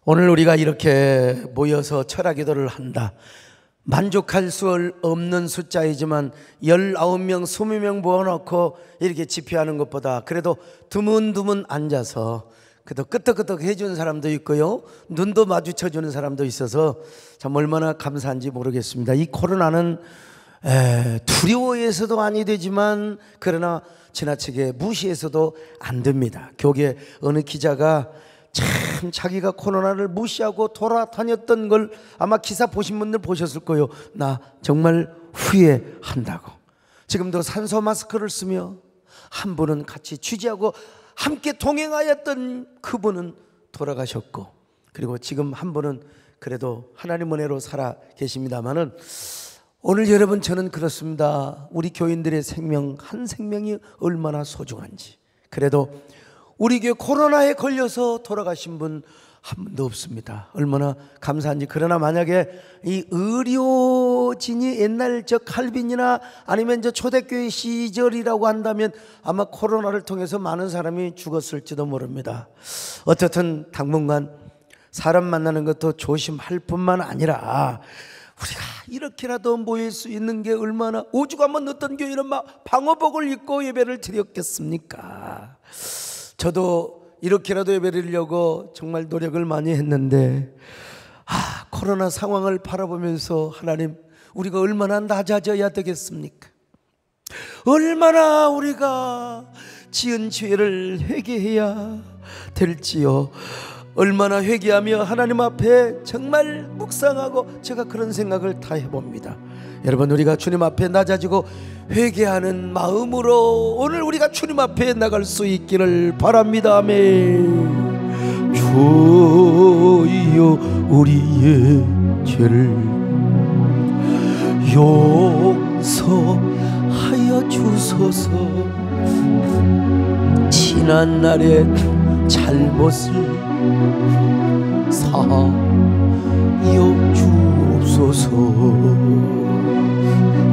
오늘 우리가 이렇게 모여서 철학기도를 한다. 만족할 수 없는 숫자이지만 19명, 20명 모아놓고 이렇게 집회하는 것보다 그래도 드문드문 앉아서 그래도 끄떡끄떡 해주는 사람도 있고요, 눈도 마주쳐주는 사람도 있어서 참 얼마나 감사한지 모르겠습니다. 이 코로나는 두려워해서도 아니 되지만 그러나 지나치게 무시해서도 안 됩니다. 교계 어느 기자가 참 자기가 코로나를 무시하고 돌아다녔던 걸 아마 기사 보신 분들 보셨을 거예요. 나 정말 후회한다고. 지금도 산소 마스크를 쓰며 한 분은 같이 취재하고 함께 동행하였던 그분은 돌아가셨고, 그리고 지금 한 분은 그래도 하나님 은혜로 살아 계십니다마는 오늘 여러분 저는 그렇습니다. 우리 교인들의 생명 한 생명이 얼마나 소중한지. 그래도 우리 교회 코로나에 걸려서 돌아가신 분 한 분도 없습니다. 얼마나 감사한지. 그러나 만약에 이 의료진이 옛날 저 칼빈이나 아니면 저 초대교회 시절이라고 한다면 아마 코로나를 통해서 많은 사람이 죽었을지도 모릅니다. 어쨌든 당분간 사람 만나는 것도 조심할 뿐만 아니라 우리가 이렇게라도 모일 수 있는 게 얼마나, 오죽하면 어떤 교회는 막 방호복을 입고 예배를 드렸겠습니까? 저도 이렇게라도 예배를 드리려고 정말 노력을 많이 했는데 코로나 상황을 바라보면서 하나님, 우리가 얼마나 낮아져야 되겠습니까? 얼마나 우리가 지은 죄를 회개해야 될지요. 얼마나 회개하며 하나님 앞에 정말 묵상하고, 제가 그런 생각을 다 해봅니다. 여러분, 우리가 주님 앞에 낮아지고 회개하는 마음으로 오늘 우리가 주님 앞에 나갈 수 있기를 바랍니다. 아멘. 주여 우리의 죄를 용서하여 주소서. 지난 날의 잘못을 사하여 주옵소서.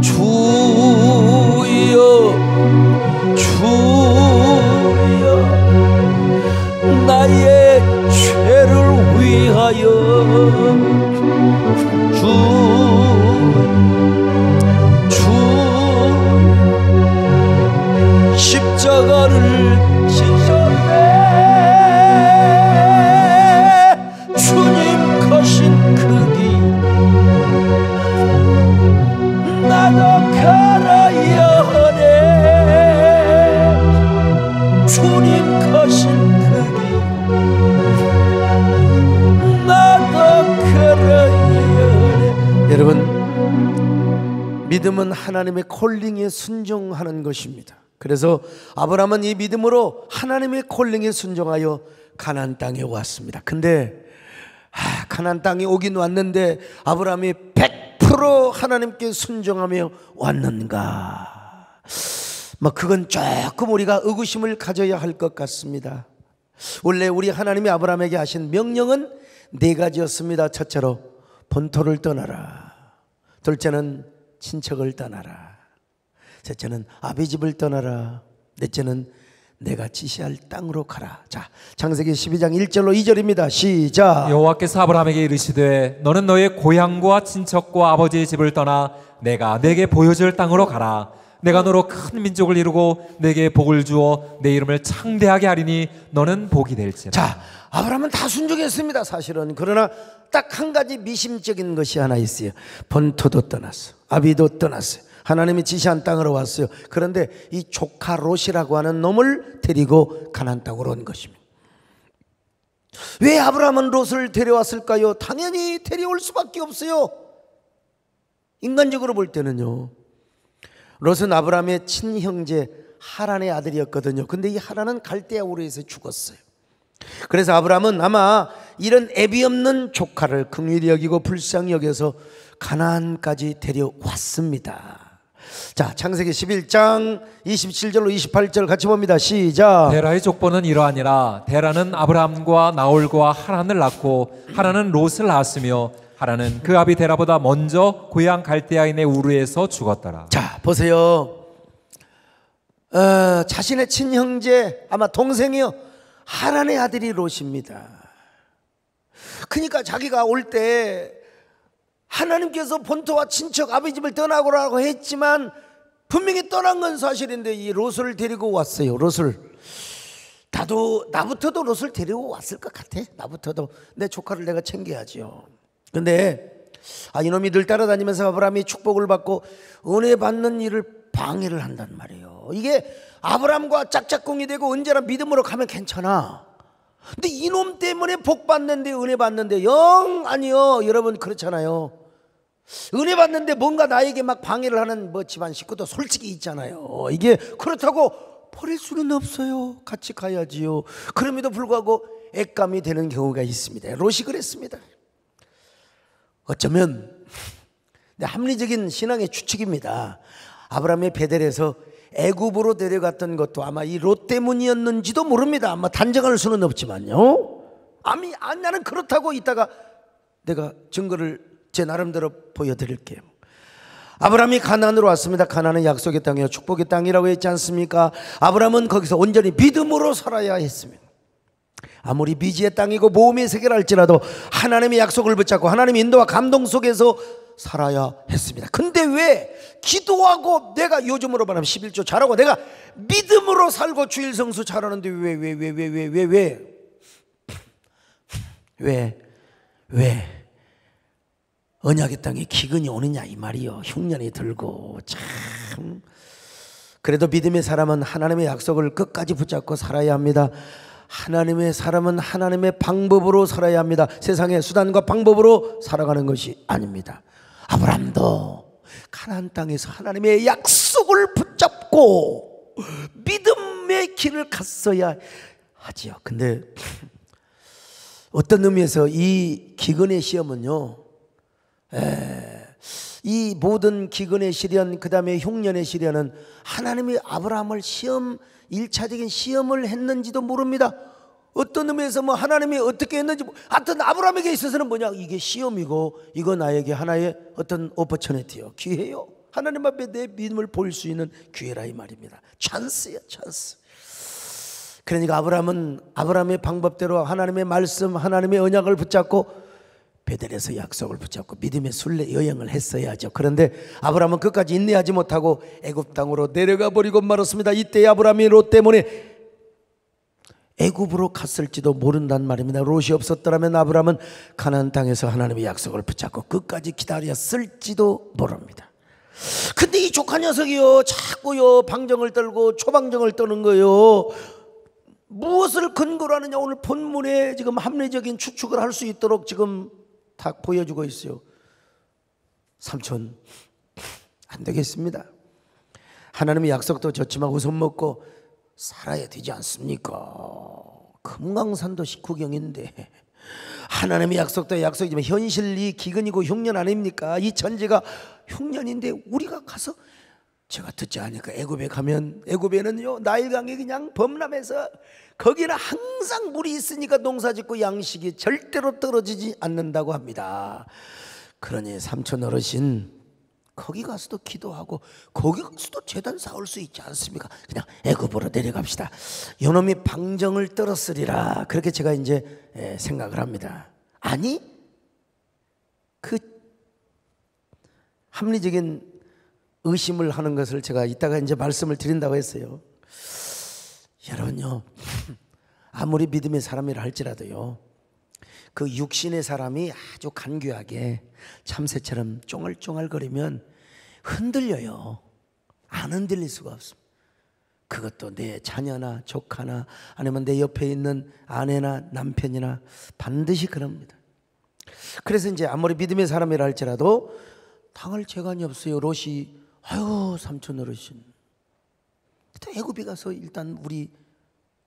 주여 주여 나의 죄를 위하여 주 십자가를 지셨네. 주님 거신 그 길 나도 걸어야 하네. 주님 거신 그 길 나도 걸어야 하네. 여러분, 믿음은 하나님의 콜링에 순종하는 것입니다. 그래서 아브라함은 이 믿음으로 하나님의 콜링에 순종하여 가나안 땅에 왔습니다. 근데 가나안 땅에 오긴 왔는데 아브라함이 100% 하나님께 순종하며 왔는가? 그건 조금 우리가 의구심을 가져야 할 것 같습니다. 원래 우리 하나님이 아브라함에게 하신 명령은 4가지였습니다. 첫째로 본토를 떠나라. 둘째는 친척을 떠나라. 셋째는 아비집을 떠나라. 넷째는 내가 지시할 땅으로 가라. 자, 창세기 12장 1절로 2절입니다. 시작. 여호와께서 아브라함에게 이르시되 너는 너의 고향과 친척과 아버지의 집을 떠나 내가 내게 보여줄 땅으로 가라. 내가 너로 큰 민족을 이루고 내게 복을 주어 내 이름을 창대하게 하리니 너는 복이 될지라. 자, 아브라함은 다 순종했습니다. 사실은. 그러나 딱 한 가지 미심적인 것이 하나 있어요. 본토도 떠났어, 아비도 떠났어요. 하나님이 지시한 땅으로 왔어요. 그런데 이 조카 롯이라고 하는 놈을 데리고 가나안 땅으로 온 것입니다. 왜 아브라함은 롯을 데려왔을까요? 당연히 데려올 수밖에 없어요. 인간적으로 볼 때는요. 롯은 아브라함의 친형제 하란의 아들이었거든요. 근데 이 하란은 갈대아 우르에서 죽었어요. 그래서 아브라함은 아마 이런 애비 없는 조카를 긍휼히 여기고 불쌍히 여겨서 가나안까지 데려왔습니다. 자, 창세기 11장 27절로 28절 같이 봅니다. 시작. 데라의 족보는 이러하니라. 데라는 아브라함과 나홀과 하란을 낳고 하란은 롯을 낳았으며 하란은 그 아비 데라보다 먼저 고향 갈대아인의 우르에서 죽었더라. 자, 보세요. 자신의 친형제, 아마 동생이요, 하란의 아들이 롯입니다. 그러니까 자기가 올 때 하나님께서 본토와 친척 아버지 집을 떠나고라고 했지만 분명히 떠난 건 사실인데 이 롯을 데리고 왔어요. 롯을. 나부터도 롯을 데리고 왔을 것 같아. 나부터도 내 조카를 내가 챙겨야지요. 근데 이놈이 늘 따라다니면서 아브라함이 축복을 받고 은혜 받는 일을 방해를 한단 말이에요. 이게 아브라함과 짝짝꿍이 되고 언제나 믿음으로 가면 괜찮아. 근데 이놈 때문에 복 받는데 은혜 받는데 영 아니요. 여러분 그렇잖아요. 은혜 받는데 뭔가 나에게 막 방해를 하는 집안 식구도 솔직히 있잖아요. 이게 그렇다고 버릴 수는 없어요. 같이 가야지요. 그럼에도 불구하고 액감이 되는 경우가 있습니다. 롯이 그랬습니다. 어쩌면 합리적인 신앙의 추측입니다. 아브라함의 베델에서 애굽으로 데려갔던 것도 아마 이 롯 때문이었는지도 모릅니다. 아마 단정할 수는 없지만요. 나는 그렇다고 이따가 내가 증거를 제 나름대로 보여드릴게요. 아브라함이 가나안으로 왔습니다. 가나안은 약속의 땅이요 축복의 땅이라고 했지 않습니까? 아브라함은 거기서 온전히 믿음으로 살아야 했습니다. 아무리 미지의 땅이고 모험의 세계라 할지라도 하나님의 약속을 붙잡고 하나님의 인도와 감동 속에서 살아야 했습니다. 근데 왜 기도하고 내가 요즘으로 말하면 11조 잘하고 내가 믿음으로 살고 주일성수 잘하는데 왜 언약의 땅에 기근이 오느냐 이 말이요. 흉년이 들고 참. 그래도 믿음의 사람은 하나님의 약속을 끝까지 붙잡고 살아야 합니다. 하나님의 사람은 하나님의 방법으로 살아야 합니다. 세상의 수단과 방법으로 살아가는 것이 아닙니다. 아브라함도 가나안 땅에서 하나님의 약속을 붙잡고 믿음의 길을 갔어야 하지요. 근데 어떤 의미에서 이 기근의 시험은요, 이 모든 기근의 시련, 그 다음에 흉년의 시련은 하나님이 아브라함을 1차적인 시험을 했는지도 모릅니다. 어떤 의미에서 하나님이 어떻게 했는지, 하여튼 아브라함에게 있어서는 이게 시험이고 이거 나에게 하나의 어떤 오퍼처니티요, 기회요. 하나님 앞에 내 믿음을 보일 수 있는 기회라 이 말입니다. 찬스야, 찬스. 그러니까 아브라함은 아브라함의 방법대로 하나님의 말씀, 하나님의 언약을 붙잡고 베델에서 약속을 붙잡고 믿음의 순례 여행을 했어야죠. 그런데 아브라함은 끝까지 인내하지 못하고 애굽 땅으로 내려가 버리고 말았습니다. 이때 아브라함이 롯 때문에 애굽으로 갔을지도 모른단 말입니다. 롯이 없었더라면 아브라함은 가나안 땅에서 하나님의 약속을 붙잡고 끝까지 기다렸을지도 모릅니다. 근데 이 조카 녀석이요 자꾸요 방정을 떨고 초방정을 떠는 거요. 무엇을 근거로 하느냐, 오늘 본문에 지금 합리적인 추측을 할 수 있도록 지금 다 보여주고 있어요. 삼촌 안 되겠습니다. 하나님의 약속도 줬지만 우선 먹고 살아야 되지 않습니까? 금강산도 식후경인데 하나님의 약속도 약속이지만 현실이 기근이고 흉년 아닙니까? 이 천지가 흉년인데 우리가 가서, 제가 듣지 않으니까 애굽에 가면, 애굽에는요 나일강이 그냥 범람해서 거기는 항상 물이 있으니까 농사짓고 양식이 절대로 떨어지지 않는다고 합니다. 그러니 삼촌 어르신 거기 가서도 기도하고 거기 가서도 제단 쌓을 수 있지 않습니까? 그냥 애굽으로 내려갑시다. 요놈이 방정을 떨었으리라, 그렇게 제가 이제 생각을 합니다. 아니, 그 합리적인 의심을 하는 것을 제가 이따가 이제 말씀을 드린다고 했어요. 여러분요, 아무리 믿음의 사람이라 할지라도요, 그 육신의 사람이 아주 간교하게 참새처럼 쫑알쫑알거리면 흔들려요. 안 흔들릴 수가 없습니다. 그것도 내 자녀나 조카나 아니면 내 옆에 있는 아내나 남편이나 반드시 그럽니다. 그래서 이제 아무리 믿음의 사람이라 할지라도 당할 재간이 없어요. 롯이 아유 삼촌 어르신, 애굽에 가서 일단 우리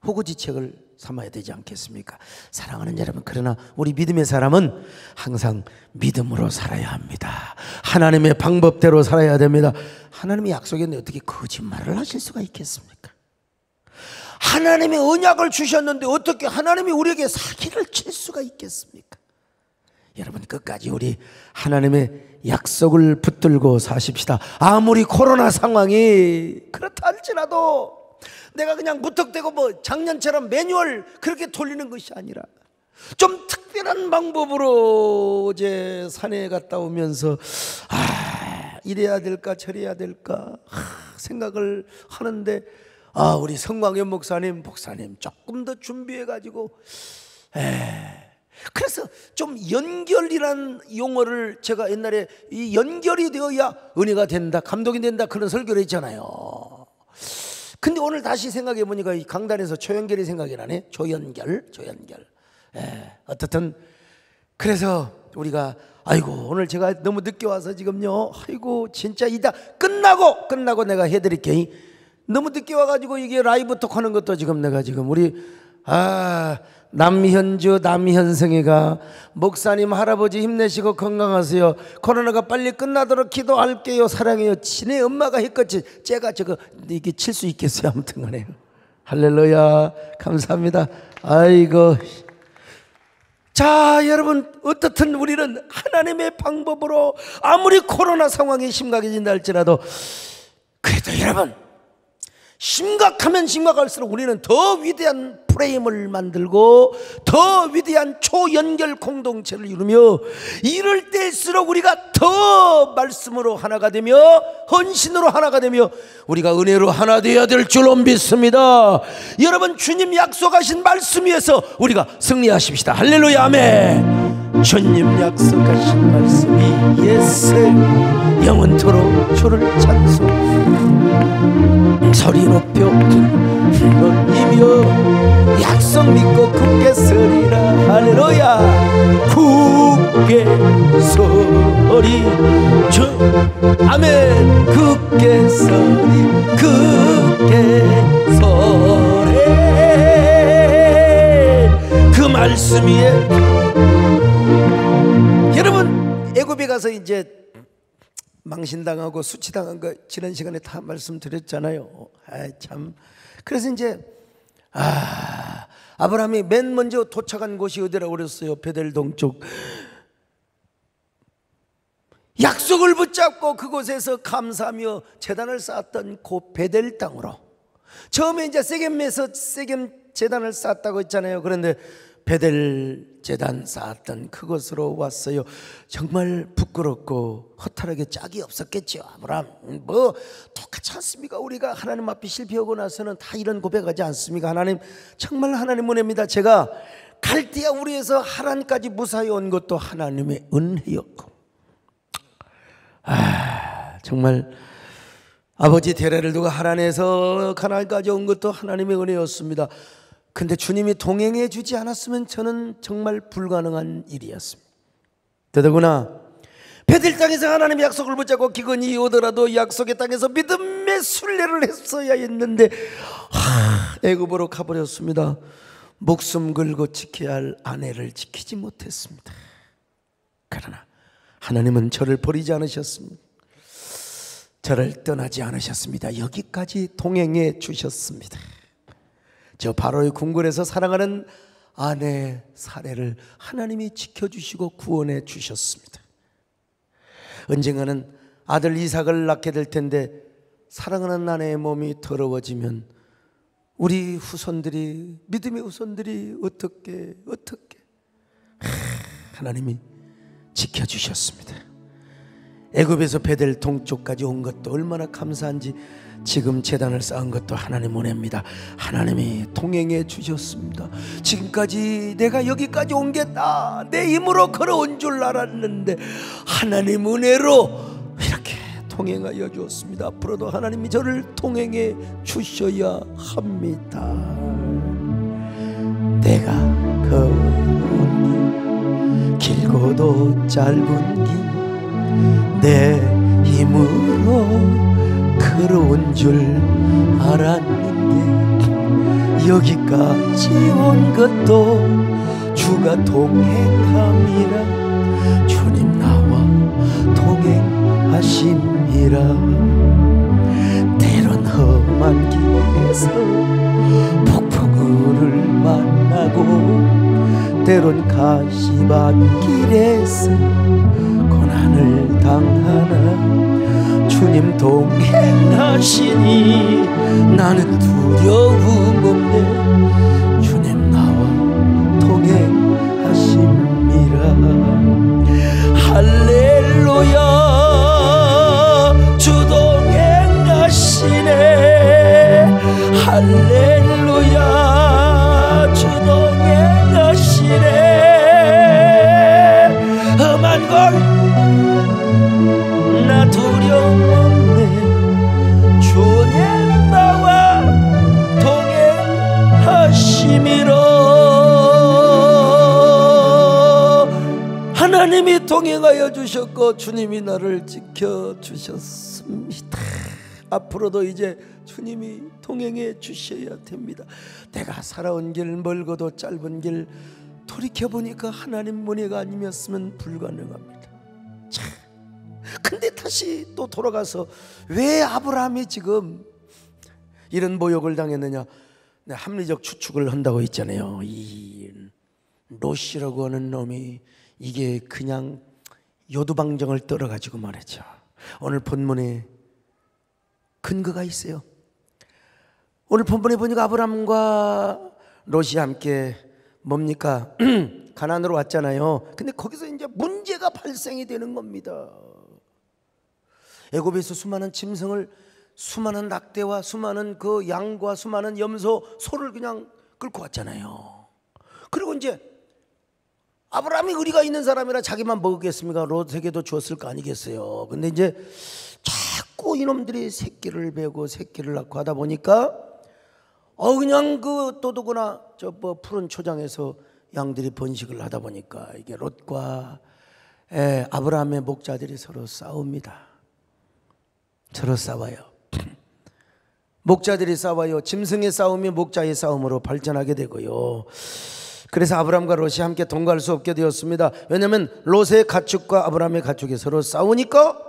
호구지책을 삼아야 되지 않겠습니까? 사랑하는 여러분, 그러나 우리 믿음의 사람은 항상 믿음으로 살아야 합니다. 하나님의 방법대로 살아야 됩니다. 하나님이 약속했는데 어떻게 거짓말을 하실 수가 있겠습니까? 하나님이 언약을 주셨는데 어떻게 하나님이 우리에게 사기를 칠 수가 있겠습니까? 여러분, 끝까지 우리 하나님의 약속을 붙들고 사십시다. 아무리 코로나 상황이 그렇다 할지라도 내가 그냥 무턱대고 뭐 작년처럼 매뉴얼 그렇게 돌리는 것이 아니라 좀 특별한 방법으로 어제 산에 갔다 오면서 이래야 될까 저래야 될까 생각을 하는데, 우리 성광현 목사님 조금 더 준비해가지고 그래서 좀 연결이란 용어를 제가 옛날에 이 연결이 되어야 은혜가 된다, 감동이 된다, 그런 설교를 했잖아요. 근데 오늘 다시 생각해 보니까 이 강단에서 초연결이 생각이 나네. 조연결. 어떻든 그래서 우리가 오늘 제가 너무 늦게 와서 지금요, 진짜 이따 끝나고 내가 해드릴게. 너무 늦게 와가지고 이게 라이브 톡 하는 것도 지금 내가 지금 우리 남현주 남현승이가 목사님 할아버지 힘내시고 건강하세요. 코로나가 빨리 끝나도록 기도할게요. 사랑해요. 지네 엄마가 했겠지. 제가 저거 이게 칠 수 있겠어요. 아무튼 간에 할렐루야, 감사합니다. 아이고. 자, 여러분, 어떻든 우리는 하나님의 방법으로 아무리 코로나 상황이 심각해진다 할지라도 그래도 여러분, 심각하면 심각할수록 우리는 더 위대한 프레임을 만들고 더 위대한 초연결 공동체를 이루며, 이럴 때일수록 우리가 더 말씀으로 하나가 되며 헌신으로 하나가 되며 우리가 은혜로 하나 되어야 될 줄로 믿습니다. 여러분, 주님 약속하신 말씀 위에서 우리가 승리하십시다. 할렐루야, 아멘. 주님 약속하신 말씀이 예스, 영원토록 주를 찬송, 소리 높여 놀리며 약속 믿고 굳게 서리라. 할렐루야, 굳게 서리 주 아멘. 굳게 서리, 굳게 서래 그 말씀 위에. 여러분, 애굽에 가서 이제 망신당하고 수치당한 거 지난 시간에 다 말씀드렸잖아요. 참. 그래서 이제 아브라함이 맨 먼저 도착한 곳이 어디라고 그랬어요? 베델 동쪽. 약속을 붙잡고 그곳에서 감사하며 제단을 쌓았던 그 베델 땅으로, 처음에 이제 세겜에서 세겜 제단을 쌓았다고 했잖아요. 그런데 베델 제단 쌓았던 그곳으로 왔어요. 정말 부끄럽고 허탈하게 짝이 없었겠죠. 아브라함 뭐 똑같지 않습니까? 우리가 하나님 앞에 실패하고 나서는 다 이런 고백하지 않습니까? 하나님, 정말 하나님 은혜입니다. 제가 갈대아 우리에서 하란까지 무사히 온 것도 하나님의 은혜였고, 정말 아버지 데레를 두고 하란에서 가나안까지 온 것도 하나님의 은혜였습니다. 근데 주님이 동행해 주지 않았으면 저는 정말 불가능한 일이었습니다. 더더구나 베델 땅에서 하나님의 약속을 붙잡고 기근이 오더라도 약속의 땅에서 믿음의 순례를 했어야 했는데 애굽으로 가버렸습니다. 목숨 걸고 지켜야 할 아내를 지키지 못했습니다. 그러나 하나님은 저를 버리지 않으셨습니다. 저를 떠나지 않으셨습니다. 여기까지 동행해 주셨습니다. 저 바로의 궁궐에서 사랑하는 아내 사례를 하나님이 지켜주시고 구원해 주셨습니다. 언젠가는 아들 이삭을 낳게 될 텐데 사랑하는 아내의 몸이 더러워지면 우리 후손들이, 믿음의 후손들이 어떻게 하나님이 지켜주셨습니다. 애굽에서 베델 동쪽까지 온 것도 얼마나 감사한지, 지금 제단을 쌓은 것도 하나님 은혜입니다. 하나님이 동행해 주셨습니다. 지금까지 내가 여기까지 온 게 다 내 힘으로 걸어온 줄 알았는데 하나님 은혜로 이렇게 동행하여 주었습니다. 앞으로도 하나님이 저를 동행해 주셔야 합니다. 내가 걸어온 길, 길고도 짧은 길 내 힘으로 걸어온 줄 알았는데 여기까지 온 것도 주가 동행함이라 주님 나와 동행하심이라 때론 험한 길에서 폭풍우를 만나고 때론 가시밭 길에서 고난을 당하나 주님 동행하시니 나는 두려움 없네 주님 나와 동행하심이라 할렐루야 주 동행하시네 할렐루야 주 동행하시네 험한 걸 나 두려움 없네 주님 나와 동행하심이라 하나님이 동행하여 주셨고 주님이 나를 지켜주셨습니다. 앞으로도 이제 주님이 동행해 주셔야 됩니다. 내가 살아온 길 멀고도 짧은 길 돌이켜보니까 하나님 은혜가 아니었으면 불가능합니다. 참. 근데 다시 또 돌아가서 왜 아브라함이 지금 이런 모욕을 당했느냐. 합리적 추측을 한다고 했잖아요. 이 롯이라고 하는 놈이 이게 그냥 요두방정을 떨어가지고 말이죠. 오늘 본문에 근거가 있어요. 오늘 본문에 보니까 아브라함과 롯이 함께 뭡니까? 가나안으로 왔잖아요. 근데 거기서 이제 문제가 발생이 되는 겁니다. 애굽에서 수많은 짐승을, 수많은 낙대와 수많은 그 양과 수많은 염소, 소를 그냥 끌고 왔잖아요. 그리고 이제 아브라함이 의리가 있는 사람이라 자기만 먹겠습니까? 롯에게도 주었을 거 아니겠어요. 근데 이제 자꾸 이놈들이 새끼를 베고 새끼를 낳고 하다 보니까 그냥 그 또두구나 저 푸른 초장에서 양들이 번식을 하다 보니까 이게 롯과 아브라함의 목자들이 서로 싸웁니다. 서로 싸워요. 목자들이 싸워요. 짐승의 싸움이 목자의 싸움으로 발전하게 되고요. 그래서 아브라함과 롯이 함께 동거할 수 없게 되었습니다. 왜냐하면 롯의 가축과 아브라함의 가축이 서로 싸우니까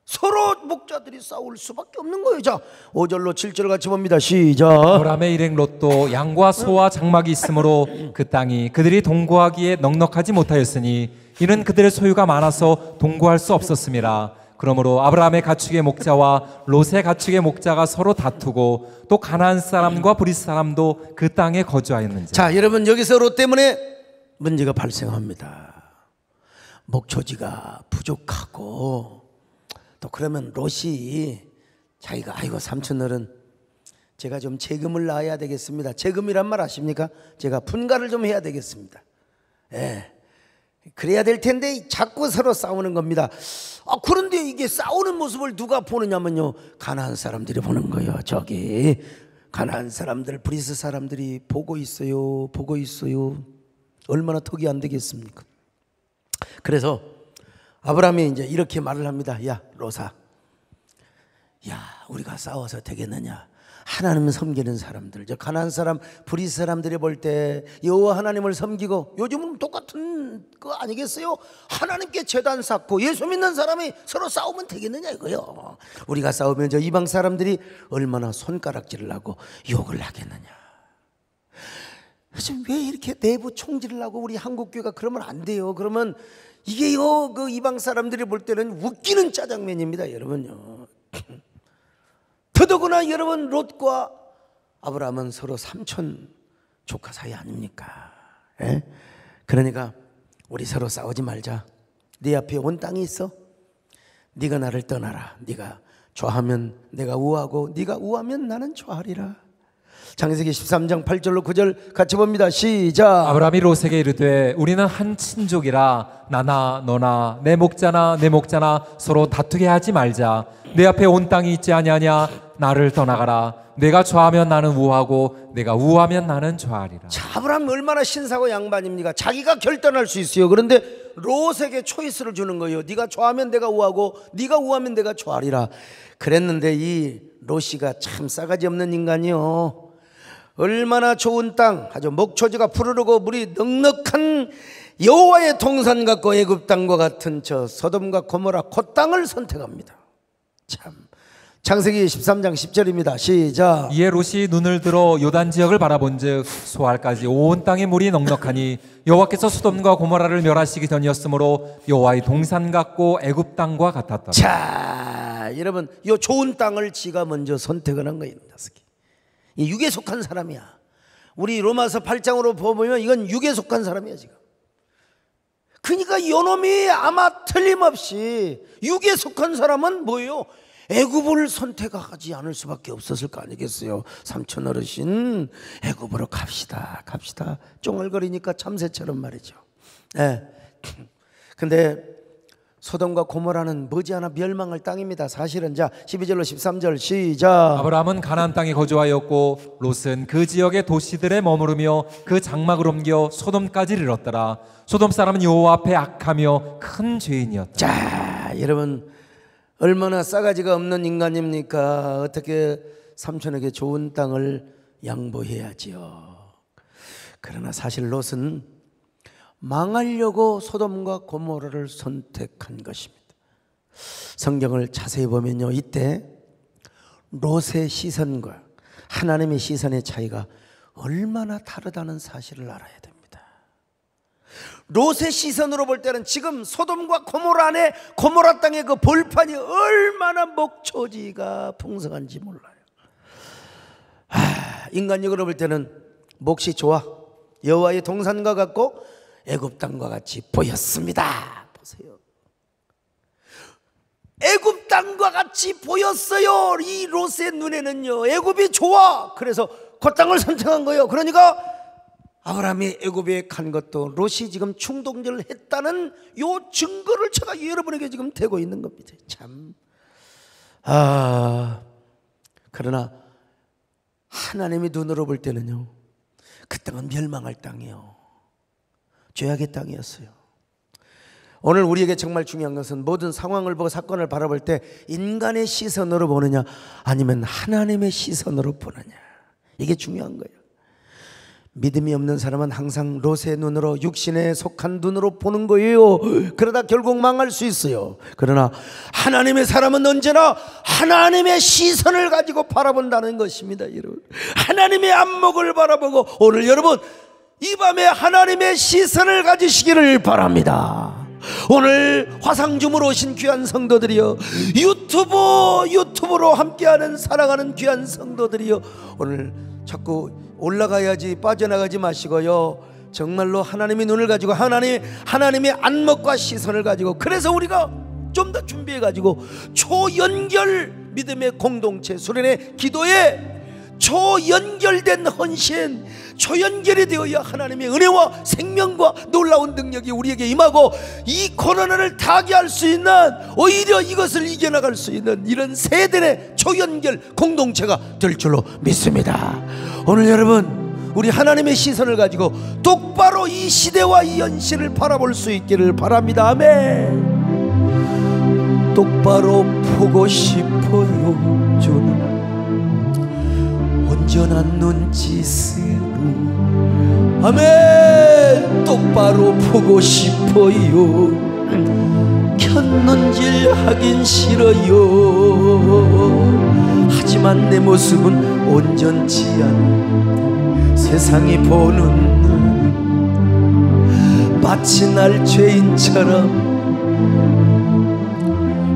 서로 목자들이 싸울 수밖에 없는 거예요. 자, 5절로 7절 같이 봅니다. 시작. 아브라함의 일행 롯도 양과 소와 장막이 있으므로 그 땅이 그들이 동거하기에 넉넉하지 못하였으니 이는 그들의 소유가 많아서 동거할 수 없었음이라. 그러므로 아브라함의 가축의 목자와 롯의 가축의 목자가 서로 다투고 또 가나안 사람과 브릿 사람도 그 땅에 거주하였는지. 자, 여러분 여기서 롯 때문에 문제가 발생합니다. 목초지가 부족하고 또 그러면 롯이 자기가 아이고 삼촌들은 제가 좀 세금을 낳아야 되겠습니다. 세금이란 말 아십니까? 제가 분가를 좀 해야 되겠습니다. 그래야 될 텐데 자꾸 서로 싸우는 겁니다. 그런데 이게 싸우는 모습을 누가 보느냐면요, 가나안 사람들이 보는 거예요. 저기 가나안 사람들, 브릿 사람들이 보고 있어요. 보고 있어요. 얼마나 턱이 안 되겠습니까? 그래서 아브라함이 이제 이렇게 말을 합니다. 야 롯아, 야 우리가 싸워서 되겠느냐? 하나님 섬기는 사람들, 저 가나안 사람, 브릿 사람들이 볼 때 여호와 하나님을 섬기고, 요즘은 똑같은 거 아니겠어요? 하나님께 제단 쌓고 예수 믿는 사람이 서로 싸우면 되겠느냐 이거요. 우리가 싸우면 저 이방 사람들이 얼마나 손가락질을 하고 욕을 하겠느냐. 지금 왜 이렇게 내부 총질을 하고 우리 한국교회가 그러면 안 돼요. 그러면 이게요, 그 이방 사람들이 볼 때는 웃기는 짜장면입니다, 여러분요. 더더구나 여러분 롯과 아브라함은 서로 삼촌 조카 사이 아닙니까? 그러니까 우리 서로 싸우지 말자. 네 앞에 온 땅이 있어. 네가 나를 떠나라. 네가 좋아하면 내가 우하고 네가 우하면 나는 좋아하리라. 창세기 13장 8절로 9절 같이 봅니다. 시작. 아브라함이 롯에게 이르되 우리는 한 친족이라 나나 너나 내 목자나 내 목자나 서로 다투게 하지 말자. 내 앞에 온 땅이 있지 아니하냐? 나를 떠나가라. 내가 좋아하면 나는 우하고 내가 우하면 나는 좋아하리라. 자, 아브라함 얼마나 신사고 양반입니까? 자기가 결단할 수 있어요. 그런데 롯에게 초이스를 주는 거예요. 네가 좋아하면 내가 우하고 네가 우하면 내가 좋아하리라. 그랬는데 이 롯이가 참 싸가지 없는 인간이요. 얼마나 좋은 땅, 아주 목초지가 푸르르고 물이 넉넉한 여호와의 동산 같고 애굽 땅과 같은 저 소돔과 고모라 그 땅을 선택합니다. 참, 창세기 13장 10절입니다. 시작. 이에 롯이 눈을 들어 요단 지역을 바라본즉 소알까지 온 땅에 물이 넉넉하니 여호와께서 소돔과 고모라를 멸하시기 전이었으므로 여호와의 동산 같고 애굽 땅과 같았다. 자, 여러분, 이 좋은 땅을 지가 먼저 선택을 한 거예요. 이 육에 속한 사람이야. 우리 로마서 8장으로 보면 이건 육에 속한 사람이야 지금. 그러니까 요놈이 아마 틀림없이 육에 속한 사람은 뭐예요? 애굽을 선택하지 않을 수밖에 없었을 거 아니겠어요? 삼촌 어르신, 애굽으로 갑시다 쫑얼거리니까 참새처럼 말이죠. 네. 근데 소돔과 고모라는 머지않아 멸망할 땅입니다. 사실은. 자, 12절로 13절 시작. 아브라함은 가나안 땅에 거주하였고 롯은 그 지역의 도시들에 머무르며 그 장막을 옮겨 소돔까지 이르렀더라. 소돔 사람은 여호와 앞에 악하며 큰 죄인이었다. 자, 여러분, 얼마나 싸가지가 없는 인간입니까? 어떻게 삼촌에게 좋은 땅을 양보해야지요. 그러나 사실 롯은 망하려고 소돔과 고모라를 선택한 것입니다. 성경을 자세히 보면요, 이때 롯의 시선과 하나님의 시선의 차이가 얼마나 다르다는 사실을 알아야 됩니다. 롯의 시선으로 볼 때는 지금 소돔과 고모라 안에, 고모라 땅의 그 벌판이 얼마나 목초지가 풍성한지 몰라요. 인간적으로 볼 때는 몫이 좋아 여호와의 동산과 같고 애굽 땅과 같이 보였습니다. 보세요. 애굽 땅과 같이 보였어요. 이 롯의 눈에는요, 애굽이 좋아. 그래서 그 땅을 선택한 거예요. 그러니까 아브라함이 애굽에 간 것도 롯이 지금 충동절을 했다는 요 증거를 제가 여러분에게 지금 대고 있는 겁니다. 참. 그러나 하나님의 눈으로 볼 때는요, 그 땅은 멸망할 땅이에요. 죄악의 땅이었어요. 오늘 우리에게 정말 중요한 것은 모든 상황을 보고 사건을 바라볼 때 인간의 시선으로 보느냐 아니면 하나님의 시선으로 보느냐, 이게 중요한 거예요. 믿음이 없는 사람은 항상 롯의 눈으로, 육신에 속한 눈으로 보는 거예요. 그러다 결국 망할 수 있어요. 그러나 하나님의 사람은 언제나 하나님의 시선을 가지고 바라본다는 것입니다. 여러분, 하나님의 안목을 바라보고, 오늘 여러분 이 밤에 하나님의 시선을 가지시기를 바랍니다. 오늘 화상줌으로 오신 귀한 성도들이여, 유튜브로 함께하는 사랑하는 귀한 성도들이여, 오늘 자꾸 올라가야지 빠져나가지 마시고요, 정말로 하나님의 눈을 가지고 하나님의 안목과 시선을 가지고, 그래서 우리가 좀 더 준비해 가지고 초연결 믿음의 공동체 수련회 기도에 초연결된 헌신, 초연결이 되어야 하나님의 은혜와 생명과 놀라운 능력이 우리에게 임하고 이 코로나를 타개할 수 있는, 오히려 이것을 이겨나갈 수 있는 이런 세대의 초연결 공동체가 될 줄로 믿습니다. 오늘 여러분, 우리 하나님의 시선을 가지고 똑바로 이 시대와 이 현실을 바라볼 수 있기를 바랍니다. 아멘. 똑바로 보고 싶어요. 주는 온전한 눈짓으로, 아멘. 똑바로 보고 싶어요. 곁눈질 하긴 싫어요. 하지만 내 모습은 온전치 않아 세상이 보는 눈, 마치 날 죄인처럼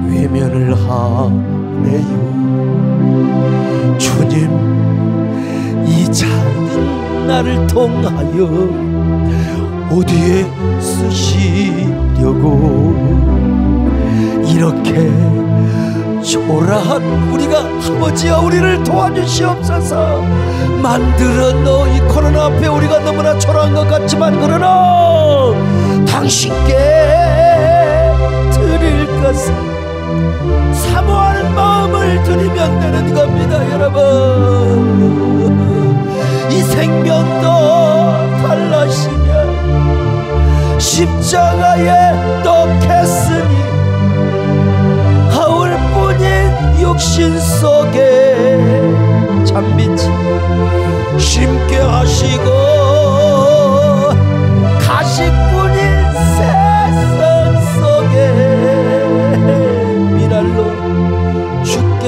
외면을 하네요. 주님, 이 작은 나를 통하여 어디에 쓰시려고 이렇게 초라한 우리가, 아버지여 우리를 도와주시옵소서. 만들어 너 이 코로나 앞에 우리가 너무나 초라한 것 같지만, 그러나 당신께 드릴 것은 사모하는 마음을 드리면 되는 겁니다. 여러분, 이 생명도 달라시면 십자가에 떡했으니 하울뿐인 육신 속에 잠빛이 심게 하시고 가시꾼인 세상 속에 미랄로 주께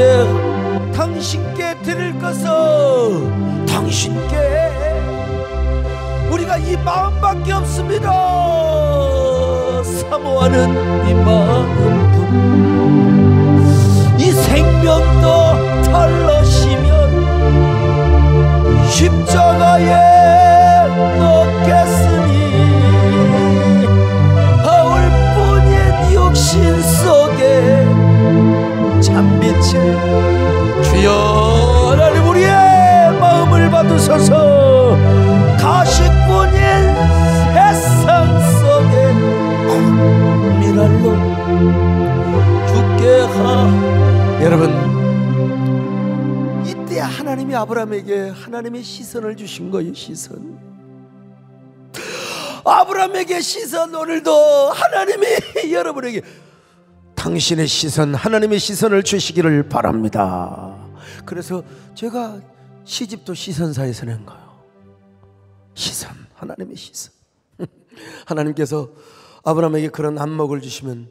당신께 드릴 것은 당신께 우리가 이 마음밖에 없습니다. 사모하는 이 마음뿐, 이 생명도 털러시면 십자가에 넣겠으니 하울뿐인 육신 속에 참빛을 주여 하나님 우리의 마음을 받으소서. 가시꾼인 세상 속에 미랄로 죽게 하. 여러분, 이때 하나님이 아브라함에게 하나님의 시선을 주신 거예요. 시선. 아브라함에게 시선. 오늘도 하나님이 여러분에게 당신의 시선, 하나님의 시선을 주시기를 바랍니다. 그래서 제가 시집도 시선사에서 낸 거예요. 시선, 하나님의 시선. 하나님께서 아브라함에게 그런 안목을 주시면,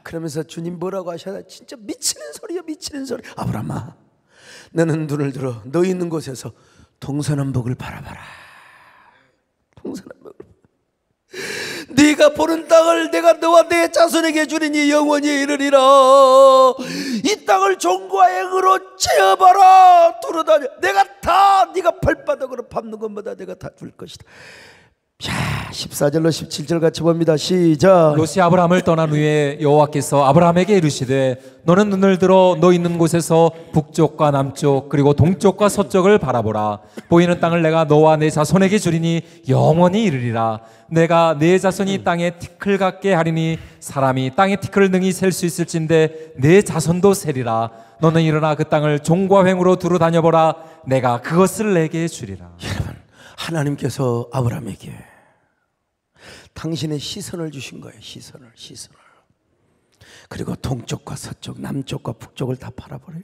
그러면서 주님 뭐라고 하셔야 진짜 미치는 소리야, 미치는 소리. 아브라함아, 너는 눈을 들어 너 있는 곳에서 동서남북을 바라봐라. 동서남북을. 네가 보는 땅을 내가 너와 내 자손에게 주리니 영원히 이르리라. 이 땅을 종과 행으로 채워봐라. 두루다녀. 내가 다 네가 발바닥으로 밟는 것보다 내가 다 줄 것이다. 자, 14절로 17절 같이 봅니다. 시작. 롯이 아브라함을 떠난 후에 여호와께서 아브라함에게 이르시되 너는 눈을 들어 너 있는 곳에서 북쪽과 남쪽 그리고 동쪽과 서쪽을 바라보라. 보이는 땅을 내가 너와 내 자손에게 주리니 영원히 이르리라. 내가 내 자손이 땅에 티끌 같게 하리니 사람이 땅에 티끌을 능히 셀 수 있을진데 내 자손도 세리라. 너는 일어나 그 땅을 종과 횡으로 두루 다녀보라. 내가 그것을 내게 주리라. 여러분, 하나님께서 아브라함에게 당신의 시선을 주신 거예요. 시선을. 그리고 동쪽과 서쪽, 남쪽과 북쪽을 다 바라보래요.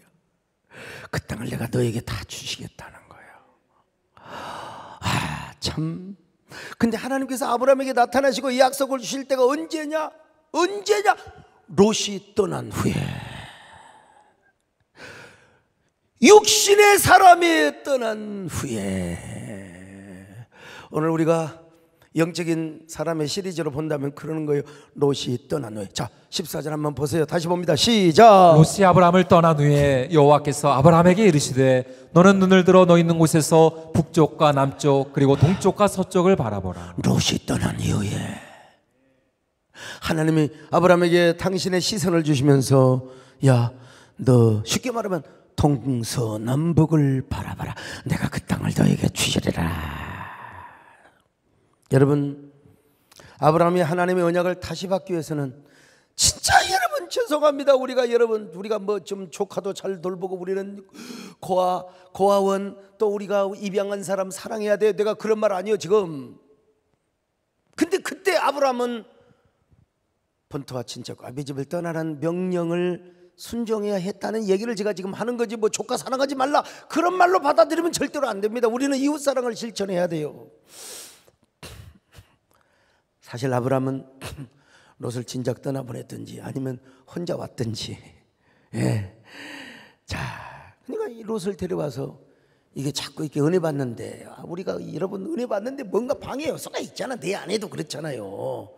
그 땅을 내가 너에게 다 주시겠다는 거예요. 참. 근데 하나님께서 아브라함에게 나타나시고 이 약속을 주실 때가 언제냐? 롯이 떠난 후에, 육신의 사람이 떠난 후에. 오늘 우리가 영적인 사람의 시리즈로 본다면 그러는 거예요. 롯이 떠난 후에. 자, 14절 한번 보세요. 다시 봅니다. 시작. 롯이 아브라함을 떠난 후에 여호와께서 아브라함에게 이르시되 너는 눈을 들어 너 있는 곳에서 북쪽과 남쪽 그리고 동쪽과 서쪽을 바라보라. 롯이 떠난 이후에 하나님이 아브라함에게 당신의 시선을 주시면서, 야, 너 쉽게 말하면 동서남북을 바라봐라. 내가 그 땅을 너에게 주시리라. 여러분, 아브라함이 하나님의 언약을 다시 받기 위해서는 진짜 여러분 죄송합니다. 우리가 뭐 좀 조카도 잘 돌보고 우리는 고아원 또 우리가 입양한 사람 사랑해야 돼. 내가 그런 말 아니에요 지금. 근데 그때 아브라함은 본토와 친척과 아비 집을 떠나라는 명령을 순종해야 했다는 얘기를 제가 지금 하는 거지, 뭐 조카 사랑하지 말라 그런 말로 받아들이면 절대로 안 됩니다. 우리는 이웃 사랑을 실천해야 돼요. 사실 아브라함은 롯을 진작 떠나보냈든지 아니면 혼자 왔든지, 자, 그러니까 이 롯을 데려와서 이게 자꾸 이렇게 은혜 받는데, 우리가 여러분 은혜 받는데 뭔가 방해 요소가 있잖아. 내 안에도 그렇잖아요.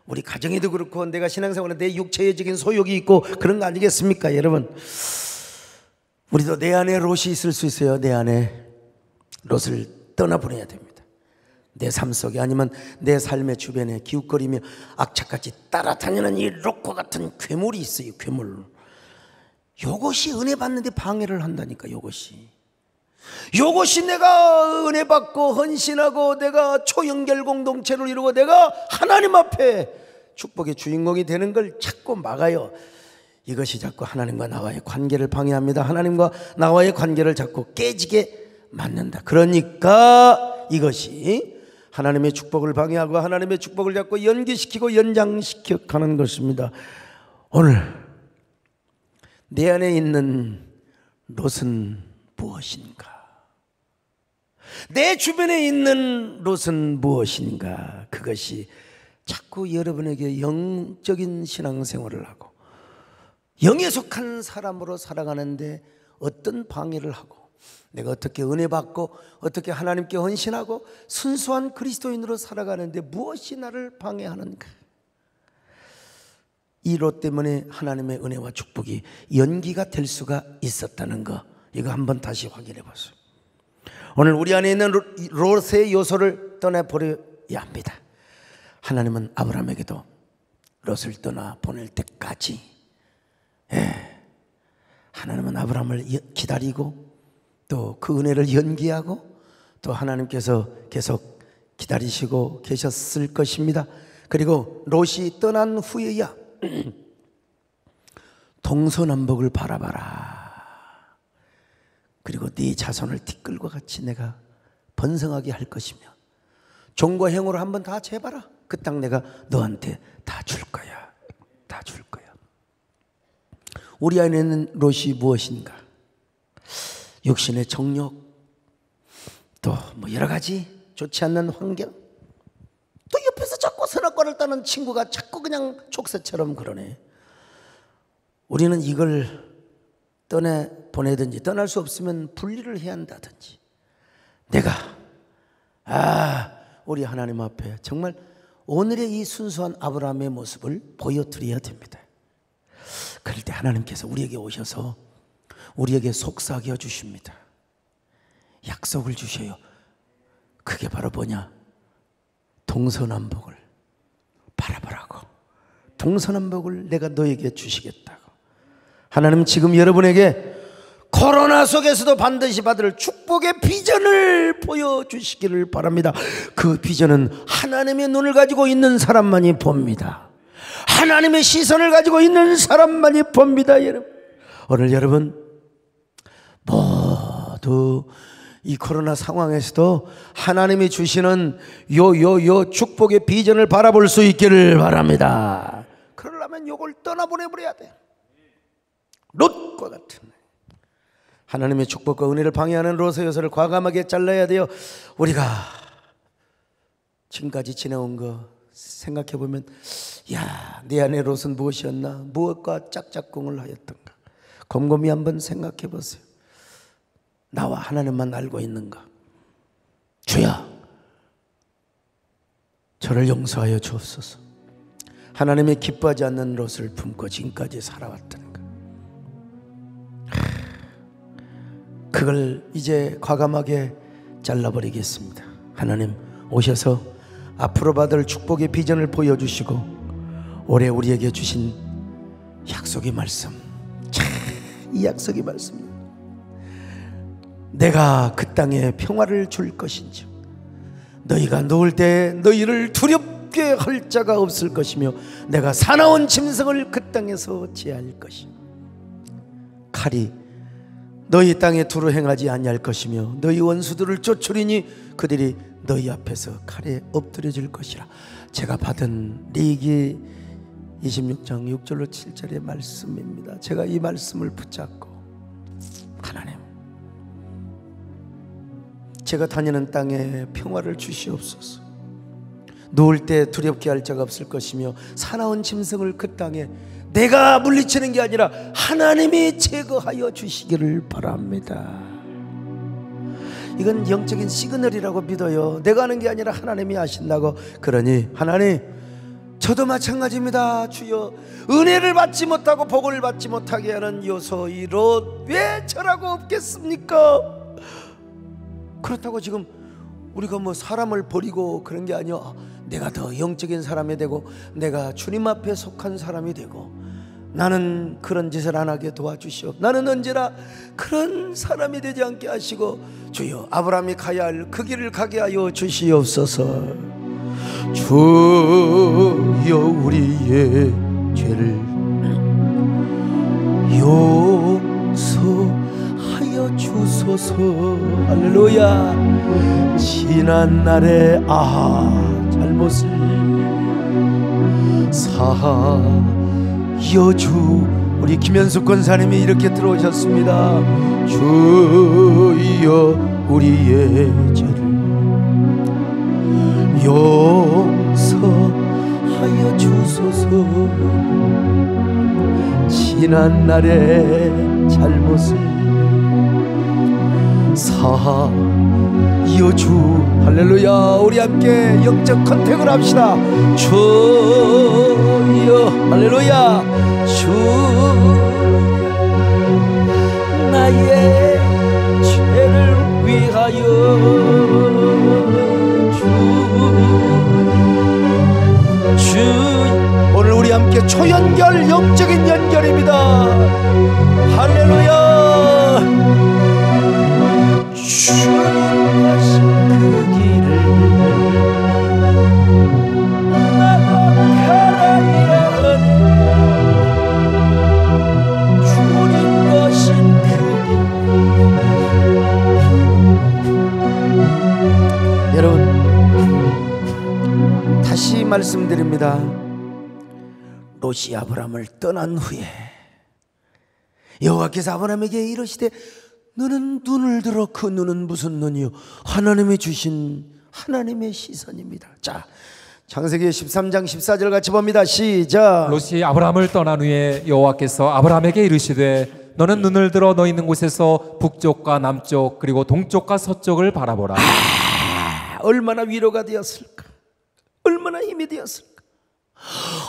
우리 가정에도 그렇고 내가 신앙생활에 내 육체적인 소욕이 있고 그런 거 아니겠습니까? 여러분, 우리도 내 안에 롯이 있을 수 있어요. 내 안에 롯을 떠나보내야 됩니다. 내 삶 속에 아니면 내 삶의 주변에 기웃거리며 악착같이 따라다니는 이 롯과 같은 괴물이 있어요. 괴물. 요것이 은혜 받는데 방해를 한다니까. 요것이 내가 은혜 받고 헌신하고 내가 초연결 공동체를 이루고 내가 하나님 앞에 축복의 주인공이 되는 걸 자꾸 막아요. 이것이 자꾸 하나님과 나와의 관계를 방해합니다. 하나님과 나와의 관계를 자꾸 깨지게 만든다. 그러니까 이것이 하나님의 축복을 방해하고 하나님의 축복을 자꾸 연기시키고 연장시켜 가는 것입니다. 오늘 내 안에 있는 롯은 무엇인가? 내 주변에 있는 롯은 무엇인가? 그것이 자꾸 여러분에게 영적인 신앙생활을 하고 영에 속한 사람으로 살아가는데 어떤 방해를 하고, 내가 어떻게 은혜 받고 어떻게 하나님께 헌신하고 순수한 그리스도인으로 살아가는데 무엇이 나를 방해하는가? 이 롯 때문에 하나님의 은혜와 축복이 연기가 될 수가 있었다는 거, 이거 한번 다시 확인해 보세요. 오늘 우리 안에 있는 롯의 요소를 떠나버려야 합니다. 하나님은 아브라함에게도 롯을 떠나 보낼 때까지, 하나님은 아브라함을 기다리고 또 그 은혜를 연기하고 또 하나님께서 계속 기다리시고 계셨을 것입니다. 그리고 롯이 떠난 후에야 동서남북을 바라봐라. 그리고 네 자손을 티끌과 같이 내가 번성하게 할 것이며 종과 행으로 한번 다 재봐라. 그 땅 내가 너한테 다 줄 거야. 다 줄 거야. 우리 안에 있는 롯이 무엇인가? 육신의 정욕, 또 뭐 여러 가지 좋지 않는 환경, 또 옆에서 자꾸 선악과를 따는 친구가 자꾸 그냥 족쇄처럼 그러네. 우리는 이걸 떠내보내든지 떠날 수 없으면 분리를 해야 한다든지, 내가 우리 하나님 앞에 정말 오늘의 이 순수한 아브라함의 모습을 보여드려야 됩니다. 그럴 때 하나님께서 우리에게 오셔서 우리에게 속삭여 주십니다. 약속을 주셔요. 그게 바로 뭐냐? 동서남북을 바라보라고. 동서남북을 내가 너에게 주시겠다고. 하나님은 지금 여러분에게 코로나 속에서도 반드시 받을 축복의 비전을 보여주시기를 바랍니다. 그 비전은 하나님의 눈을 가지고 있는 사람만이 봅니다. 하나님의 시선을 가지고 있는 사람만이 봅니다. 여러분, 오늘 여러분 모두 이 코로나 상황에서도 하나님이 주시는 요 축복의 비전을 바라볼 수 있기를 바랍니다. 그러려면 요걸 떠나보내버려야 돼. 롯과 같은 하나님의 축복과 은혜를 방해하는 롯의 요소를 과감하게 잘라야 돼요. 우리가 지금까지 지내온 거 생각해보면, 야, 내 안에 롯은 무엇이었나? 무엇과 짝짝꿍을 하였던가? 곰곰이 한번 생각해보세요. 나와 하나님만 알고 있는가? 주야, 저를 용서하여 주옵소서. 하나님의 기뻐하지 않는 롯을 품고 지금까지 살아왔던가? 그걸 이제 과감하게 잘라버리겠습니다. 하나님 오셔서 앞으로 받을 축복의 비전을 보여주시고 올해 우리에게 주신 약속의 말씀, 참 이 약속의 말씀, 내가 그 땅에 평화를 줄 것인지, 너희가 누울 때 너희를 두렵게 할 자가 없을 것이며 내가 사나운 짐승을 그 땅에서 제할 것이며 칼이 너희 땅에 두루 행하지 아니할 것이며 너희 원수들을 쫓으리니 그들이 너희 앞에서 칼에 엎드려질 것이라. 제가 받은 레위기 26장 6절로 7절의 말씀입니다. 제가 이 말씀을 붙잡고, 하나님, 제가 다니는 땅에 평화를 주시옵소서. 누울 때 두렵게 할 자가 없을 것이며 사나운 짐승을 그 땅에 내가 물리치는 게 아니라 하나님이 제거하여 주시기를 바랍니다. 이건 영적인 시그널이라고 믿어요. 내가 하는 게 아니라 하나님이 하신다고. 그러니 하나님, 저도 마찬가지입니다. 주여, 은혜를 받지 못하고 복을 받지 못하게 하는 요소 이 롯, 왜 저라고 없겠습니까? 그렇다고 지금 우리가 뭐 사람을 버리고 그런 게 아니야. 내가 더 영적인 사람이 되고 내가 주님 앞에 속한 사람이 되고, 나는 그런 짓을 안 하게 도와주시오. 나는 언제나 그런 사람이 되지 않게 하시고, 주여, 아브라함이 가야 할 그 길을 가게 하여 주시옵소서. 주여, 우리의 죄를 용서하여 주소서. 할렐루야. 지난 날의 잘못을 사하여 우리 김현숙 권사님이 이렇게 들어오셨습니다. 주여 우리의 죄를 용서하여 주소서. 지난 날의 잘못을 사하여 주. 할렐루야. 우리 함께 영적 컨택을 합시다. 주여 할렐루야. 주여 나의 죄를 위하여 주. 오늘 우리 함께 초연결 영적인 연결입니다. 할렐루야. 주님 가신 그 길을 나도 걸어야 하네. 주님 가신 그 길. 여러분, 다시 말씀드립니다. 롯이 아브라함을 떠난 후에 여호와께서 아브라함에게 이르시되 너는 눈을 들어. 그 눈은 무슨 눈이요? 하나님이 주신 하나님의 시선입니다. 자, 창세기 13장 14절 같이 봅니다. 시작. 롯이 아브라함을 떠난 후에 여호와께서 아브라함에게 이르시되 너는 눈을 들어 너 있는 곳에서 북쪽과 남쪽 그리고 동쪽과 서쪽을 바라보라. 얼마나 위로가 되었을까? 얼마나 힘이 되었을까?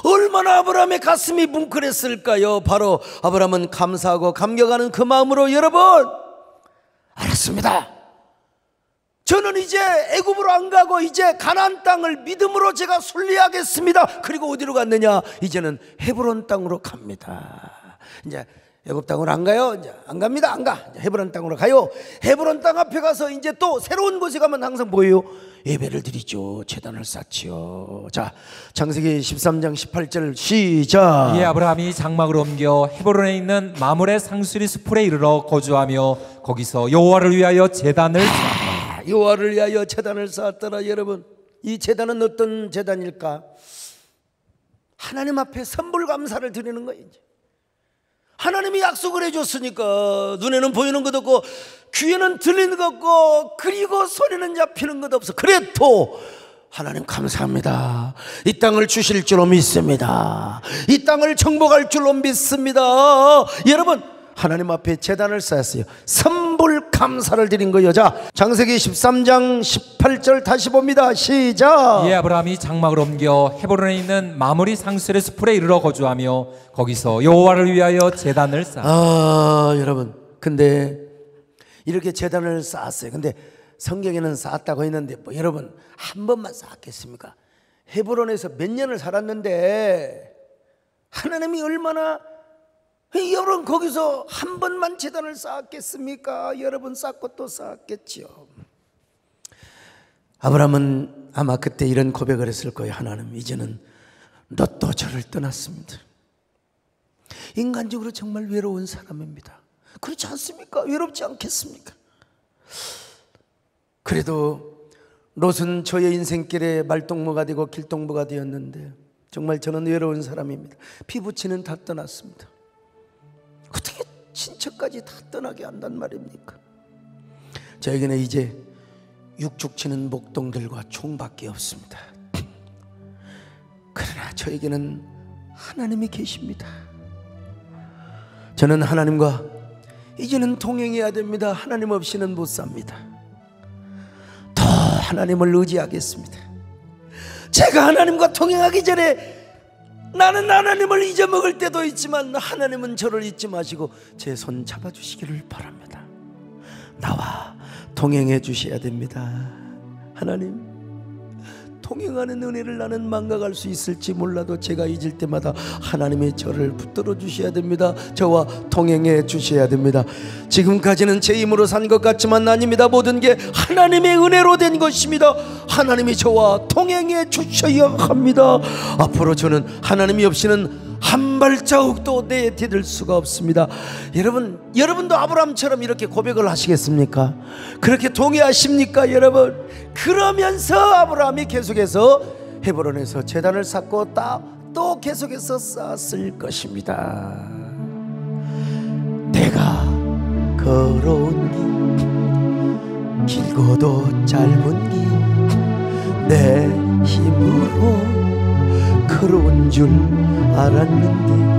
얼마나 아브라함의 가슴이 뭉클했을까요? 바로 아브라함은 감사하고 감격하는 그 마음으로 여러분, 알았습니다. 저는 이제 애굽으로 안 가고 이제 가나안 땅을 믿음으로 제가 순리하겠습니다. 그리고 어디로 갔느냐? 이제는 헤브론 땅으로 갑니다. 이제 애굽 땅으로 안 가요? 이제 안 갑니다. 안 가. 헤브론 땅으로 가요. 헤브론 땅 앞에 가서 이제 또 새로운 곳에 가면 항상 뭐예요? 예배를 드리죠. 제단을 쌓지요. 자, 창세기 13장 18절 시작. 이에 아브라함이 장막을 옮겨 헤브론에 있는 마므레 상수리 수풀에 이르러 거주하며 거기서 여호와를 위하여 제단을 쌓았다. 여호와를 위하여 제단을 쌓았더라. 여러분, 이 제단은 어떤 제단일까? 하나님 앞에 선불 감사를 드리는 거예요. 하나님이 약속을 해줬으니까 눈에는 보이는 것 없고 귀에는 들리는 것 없고 그리고 손에는 잡히는 것 없어. 그래도 하나님 감사합니다. 이 땅을 주실 줄로 믿습니다. 이 땅을 정복할 줄로 믿습니다. 여러분, 하나님 앞에 제단을 쌓았어요. 선불 감사를 드린 거예요. 자, 창세기 13장 18절 다시 봅니다. 시작. 이에 아브라함이 장막을 옮겨 헤브론에 있는 마므리 상수리 수풀에 이르러 거주하며 거기서 여호와를 위하여 제단을 쌓았다. 여러분, 근데 이렇게 제단을 쌓았어요. 근데 성경에는 쌓았다고 했는데 뭐 여러분 한 번만 쌓았겠습니까? 헤브론에서 몇 년을 살았는데 하나님이 얼마나, 여러분 거기서 한 번만 제단을 쌓았겠습니까? 여러분 쌓고 또 쌓았겠죠. 아브라함은 아마 그때 이런 고백을 했을 거예요. 하나님, 이제는 너 또 저를 떠났습니다. 인간적으로 정말 외로운 사람입니다. 그렇지 않습니까? 외롭지 않겠습니까? 그래도 롯은 저의 인생길에 말동무가 되고 길동무가 되었는데 정말 저는 외로운 사람입니다. 피부치는 다 떠났습니다. 어떻게 친척까지 다 떠나게 한단 말입니까? 저에게는 이제 육축치는 목동들과 총밖에 없습니다. 그러나 저에게는 하나님이 계십니다. 저는 하나님과 이제는 동행해야 됩니다. 하나님 없이는 못 삽니다. 더 하나님을 의지하겠습니다. 제가 하나님과 동행하기 전에 나는 하나님을 잊어먹을 때도 있지만 하나님은 저를 잊지 마시고 제 손 잡아주시기를 바랍니다. 나와 동행해 주셔야 됩니다. 하나님, 동행하는 은혜를 나는 망각할 수 있을지 몰라도 제가 잊을 때마다 하나님이 저를 붙들어 주셔야 됩니다. 저와 동행해 주셔야 됩니다. 지금까지는 제 힘으로 산 것 같지만 아닙니다. 모든 게 하나님의 은혜로 된 것입니다. 하나님이 저와 동행해 주셔야 합니다. 앞으로 저는 하나님이 없이는 한 발자국도 내디딜 수가 없습니다. 여러분도 아브라함처럼 이렇게 고백을 하시겠습니까? 그렇게 동의하십니까, 여러분? 그러면서 아브라함이 계속해서 헤브론에서 제단을 쌓고 또 계속해서 쌓았을 것입니다. 내가 걸어온 길 길고도 짧은 길 내 힘으로 걸어온 줄 알았는데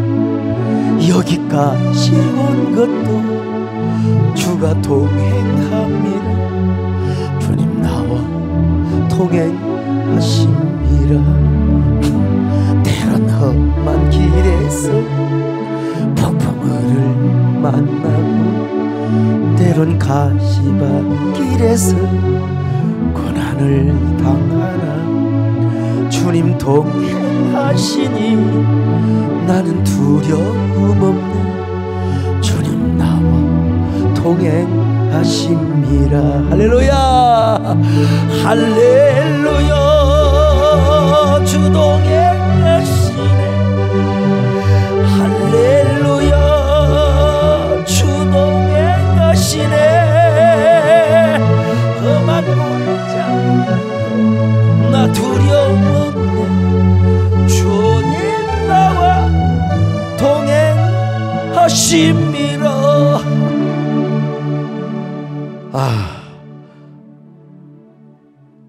여기까지 온 것도 주가 동행함이라 주님 나와 동행하심이라 때론 험한 길에서 폭풍우를 만나고 때론 가시밭길에서 고난을 당하나 주님 동행하시니 나는 두려움 없네 주님 나와 동행하심이라. 할렐루야 할렐루야 주 동행하시네 할렐루야 주 동행하시네 험한 골장 나 두려움 없네 주님 나와 동행하심이라.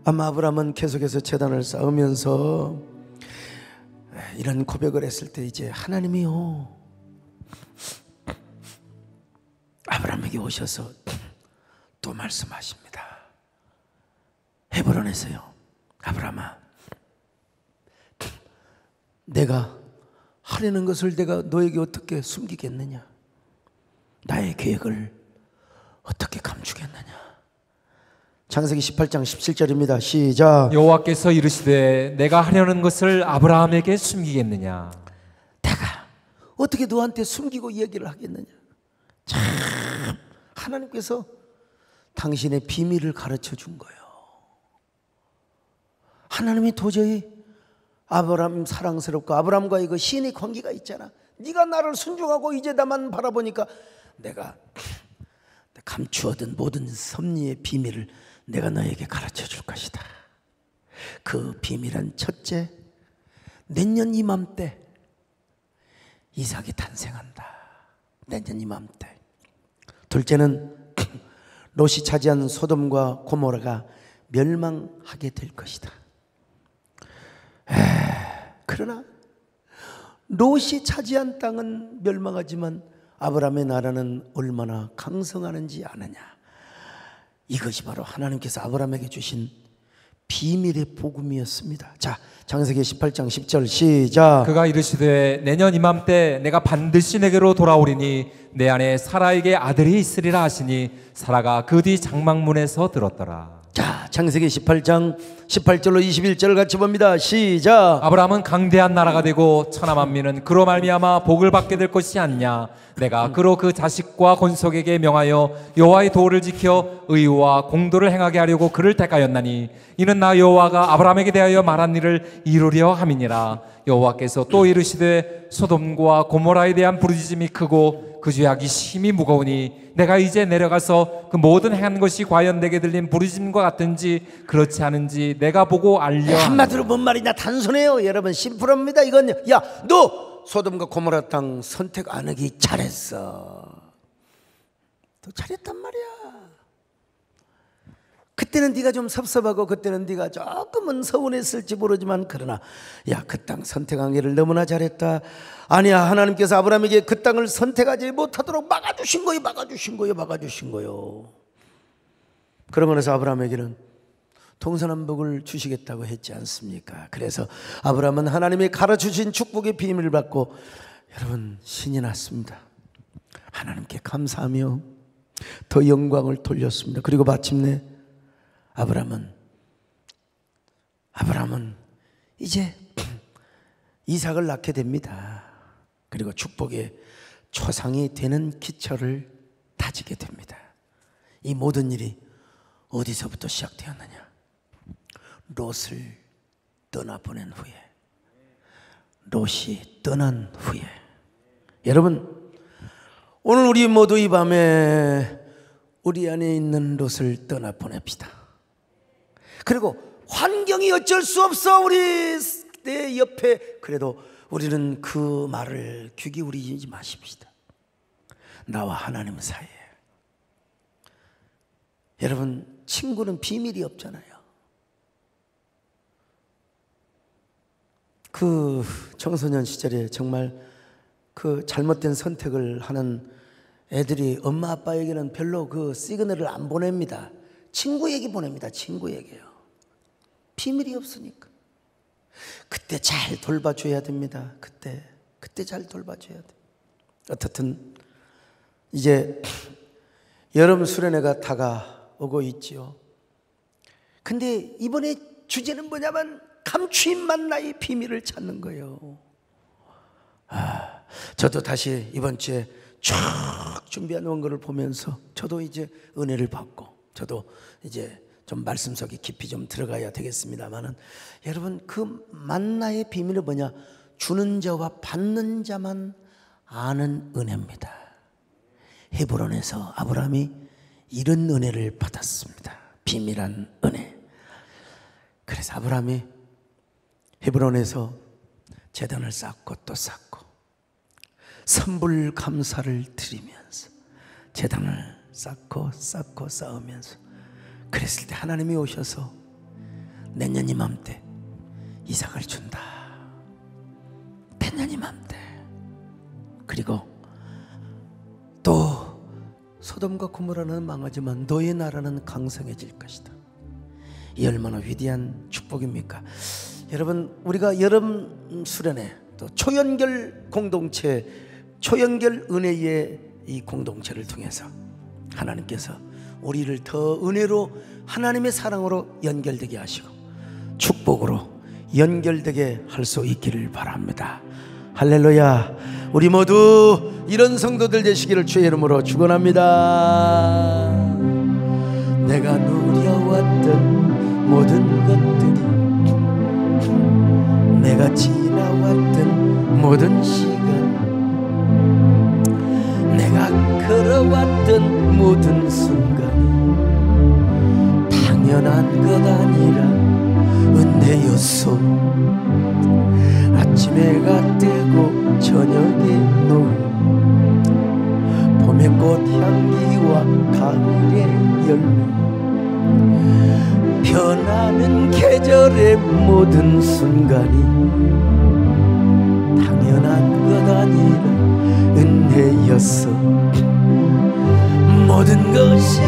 아마 아브라함은 계속해서 제단을 쌓으면서 이런 고백을 했을 때 이제 하나님이요 아브라함에게 오셔서 또 말씀하십니다. 헤브론에서요 아브라함아 내가 하려는 것을 내가 너에게 어떻게 숨기겠느냐 나의 계획을 어떻게 감추겠느냐. 창세기 18장 17절입니다. 시작. 여호와께서 이르시되 내가 하려는 것을 아브라함에게 숨기겠느냐. 내가 어떻게 너한테 숨기고 이야기를 하겠느냐. 참 하나님께서 당신의 비밀을 가르쳐 준 거예요. 하나님이 도저히 아브라함 사랑스럽고 아브라함과 이거 시인의 관계가 있잖아. 네가 나를 순종하고 이제 나만 바라보니까 내가 감추어둔 모든 섭리의 비밀을 내가 너에게 가르쳐 줄 것이다. 그 비밀은 첫째, 내년 이맘때 이삭이 탄생한다. 내년 이맘때. 둘째는 롯이 차지한 소돔과 고모라가 멸망하게 될 것이다. 그러나 롯이 차지한 땅은 멸망하지만 아브라함의 나라는 얼마나 강성하는지 아느냐. 이것이 바로 하나님께서 아브라함에게 주신 비밀의 복음이었습니다. 자, 창세기 18장 10절 시작. 그가 이르시되 내년 이맘때 내가 반드시 내게로 돌아오리니 내 안에 사라에게 아들이 있으리라 하시니 사라가 그 뒤 장막문에서 들었더라. 자, 창세기 18장 18절로 21절 같이 봅니다. 시작. 아브라함은 강대한 나라가 되고 천하 만민은 그로 말미암아 복을 받게 될 것이 아니냐. 내가 그로 그 자식과 건속에게 명하여 여호와의 도를 지켜 의와 공도를 행하게 하려고 그를 택하였나니 이는 나 여호와가 아브라함에게 대하여 말한 일을 이루려 함이니라. 여호와께서 또 이르시되 소돔과 고모라에 대한 부르짖음이 크고 그 죄악이 심히 무거우니 내가 이제 내려가서 그 모든 행한 것이 과연 내게 들린 부르짖음과 같은지 그렇지 않은지 내가 보고 알려. 한마디로 뭔 말이냐. 단순해요 여러분. 심플합니다. 이건요. 야, 너 소돔과 고모라 땅 선택 안 하기 잘했어. 너 잘했단 말이야. 그때는 네가 좀 섭섭하고 그때는 네가 조금은 서운했을지 모르지만 그러나 야, 그 땅 선택하기를 너무나 잘했다. 아니야, 하나님께서 아브라함에게 그 땅을 선택하지 못하도록 막아주신 거예요. 막아주신 거예요. 그러고 나서 아브라함에게는 동서남북을 주시겠다고 했지 않습니까? 그래서 아브라함은 하나님이 가르쳐주신 축복의 비밀을 받고 여러분 신이 났습니다. 하나님께 감사하며 더 영광을 돌렸습니다. 그리고 마침내 아브라함은 이제 이삭을 낳게 됩니다. 그리고 축복의 초상이 되는 기초를 다지게 됩니다. 이 모든 일이 어디서부터 시작되었느냐? 롯을 떠나보낸 후에, 롯이 떠난 후에. 여러분, 오늘 우리 모두 이 밤에 우리 안에 있는 롯을 떠나보냅시다. 그리고 환경이 어쩔 수 없어 우리 내 옆에, 그래도 우리는 그 말을 귀 기울이지 마십시다. 나와 하나님 사이에. 여러분, 친구는 비밀이 없잖아요. 그 청소년 시절에 정말 그 잘못된 선택을 하는 애들이 엄마 아빠에게는 별로 그 시그널을 안 보냅니다. 친구에게 보냅니다. 친구에게요. 비밀이 없으니까. 그때 잘 돌봐줘야 됩니다. 그때 잘 돌봐줘야 돼. 어떻든 이제 여름 수련회가 다가오고 있지요. 근데 이번에 주제는 뭐냐면 감추인 만나의 비밀을 찾는 거예요. 저도 다시 이번 주에 쭉 준비한 원고를 보면서 저도 이제 은혜를 받고 저도 이제 좀 말씀 속에 깊이 좀 들어가야 되겠습니다만은, 여러분, 그 만나의 비밀은 뭐냐? 주는 자와 받는 자만 아는 은혜입니다. 헤브론에서 아브라함이 이런 은혜를 받았습니다. 비밀한 은혜. 그래서 아브라함이 헤브론에서 제단을 쌓고 또 쌓고 선불 감사를 드리면서 제단을 쌓고 쌓으면서, 그랬을 때 하나님이 오셔서 내년 이맘때 이삭을 준다. 내년 이맘때. 그리고 또 소돔과 고모라는 망하지만 너의 나라는 강성해질 것이다. 이 얼마나 위대한 축복입니까? 여러분, 우리가 여름 수련회 또 초연결 공동체, 초연결 은혜의 이 공동체를 통해서 하나님께서 우리를 더 은혜로 하나님의 사랑으로 연결되게 하시고 축복으로 연결되게 할 수 있기를 바랍니다. 할렐루야. 우리 모두 이런 성도들 되시기를 주의 이름으로 축원합니다. 내가 누려왔던 모든 것들이, 내가 지나왔던 모든 시간, 내가 걸어왔던 모든 순간 당연한 것 아니라 은혜였소. 아침에 해가 뜨고 저녁에 노을, 봄의 꽃향기와 가을의 열매, 변하는 계절의 모든 순간이 당연한 것 아니라 은혜였어. 모든 것이